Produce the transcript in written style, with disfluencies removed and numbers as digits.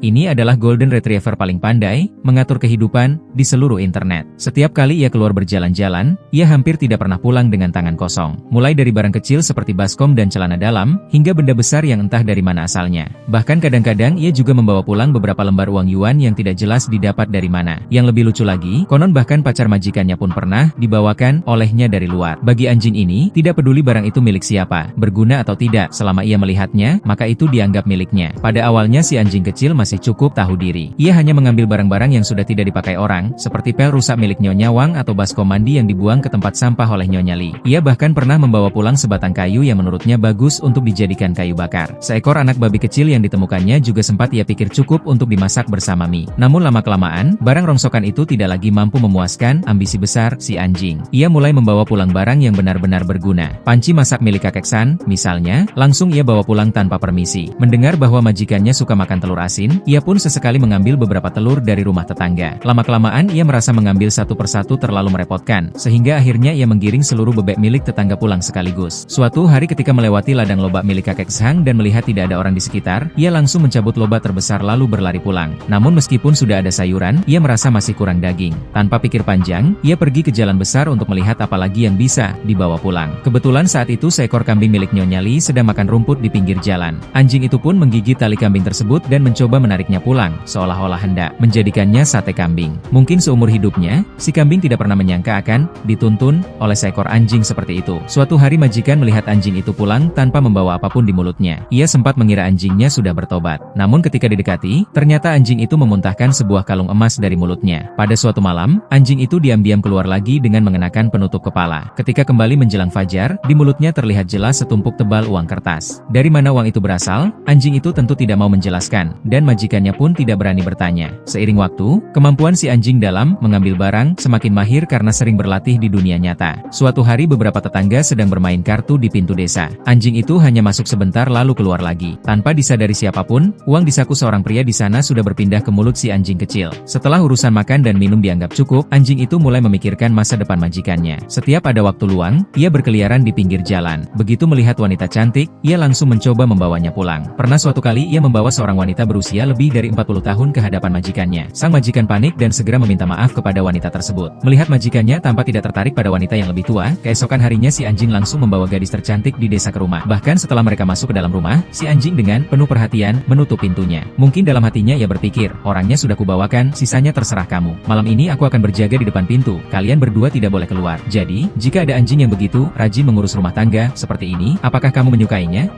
Ini adalah Golden Retriever paling pandai mengatur kehidupan di seluruh internet. Setiap kali ia keluar berjalan-jalan, ia hampir tidak pernah pulang dengan tangan kosong. Mulai dari barang kecil seperti baskom dan celana dalam, hingga benda besar yang entah dari mana asalnya. Bahkan kadang-kadang ia juga membawa pulang beberapa lembar uang yuan yang tidak jelas didapat dari mana. Yang lebih lucu lagi, konon bahkan pacar majikannya pun pernah dibawakan olehnya dari luar. Bagi anjing ini, tidak peduli barang itu milik siapa, berguna atau tidak, selama ia melihatnya, maka itu dianggap miliknya. Pada awalnya si anjing kecil masih cukup tahu diri. Ia hanya mengambil barang-barang yang sudah tidak dipakai orang, seperti pel rusak milik Nyonya Wang atau baskom mandi yang dibuang ke tempat sampah oleh Nyonya Li. Ia bahkan pernah membawa pulang sebatang kayu yang menurutnya bagus untuk dijadikan kayu bakar. Seekor anak babi kecil yang ditemukannya juga sempat ia pikir cukup untuk dimasak bersama mie. Namun lama-kelamaan, barang rongsokan itu tidak lagi mampu memuaskan ambisi besar si anjing. Ia mulai membawa pulang barang yang benar-benar berguna. Panci masak milik kakek San, misalnya, langsung ia bawa pulang tanpa permisi. Mendengar bahwa majikannya suka makan telur asin, ia pun sesekali mengambil beberapa telur dari rumah tetangga. Lama-kelamaan ia merasa mengambil satu persatu terlalu merepotkan, sehingga akhirnya ia menggiring seluruh bebek milik tetangga pulang sekaligus. Suatu hari ketika melewati ladang lobak milik kakek Sang dan melihat tidak ada orang di sekitar, ia langsung mencabut lobak terbesar lalu berlari pulang. Namun meskipun sudah ada sayuran, ia merasa masih kurang daging. Tanpa pikir panjang, ia pergi ke jalan besar untuk melihat apa lagi yang bisa dibawa pulang. Kebetulan saat itu seekor kambing milik Nyonya Li sedang makan rumput di pinggir jalan. Anjing itu pun menggigit tali kambing tersebut dan mencoba menariknya pulang, seolah-olah hendak menjadikannya sate kambing. Mungkin seumur hidupnya, si kambing tidak pernah menyangka akan dituntun oleh seekor anjing seperti itu. Suatu hari majikan melihat anjing itu pulang tanpa membawa apapun di mulutnya. Ia sempat mengira anjingnya sudah bertobat. Namun ketika didekati, ternyata anjing itu memuntahkan sebuah kalung emas dari mulutnya. Pada suatu malam, anjing itu diam-diam keluar lagi dengan mengenakan penutup kepala. Ketika kembali menjelang fajar, di mulutnya terlihat jelas setumpuk tebal uang kertas. Dari mana uang itu berasal? Anjing itu tentu tidak mau menjelaskan, dan majikannya pun tidak berani bertanya. Seiring waktu, kemampuan si anjing dalam mengambil barang semakin mahir karena sering berlatih di dunia nyata. Suatu hari beberapa tetangga sedang bermain kartu di pintu desa. Anjing itu hanya masuk sebentar lalu keluar lagi. Tanpa disadari siapapun, uang di saku seorang pria di sana sudah berpindah ke mulut si anjing kecil. Setelah urusan makan dan minum dianggap cukup, anjing itu mulai memikirkan masa depan majikannya. Setiap ada waktu luang, ia berkeliaran di pinggir jalan. Begitu melihat wanita cantik, ia langsung mencoba membawanya pulang. Pernah suatu kali ia membawa seorang wanita berusia lebih dari 40 tahun ke hadapan majikannya. Sang majikan panik dan segera meminta maaf kepada wanita tersebut. Melihat majikannya tampak tidak tertarik pada wanita yang lebih tua, keesokan harinya si anjing langsung membawa gadis tercantik di desa ke rumah. Bahkan setelah mereka masuk ke dalam rumah, si anjing dengan penuh perhatian menutup pintunya. Mungkin dalam hatinya ia berpikir, orangnya sudah kubawakan, sisanya terserah kamu. Malam ini aku akan berjaga di depan pintu, kalian berdua tidak boleh keluar. Jadi, jika ada anjing yang begitu rajin mengurus rumah tangga seperti ini, apakah kamu menyukainya?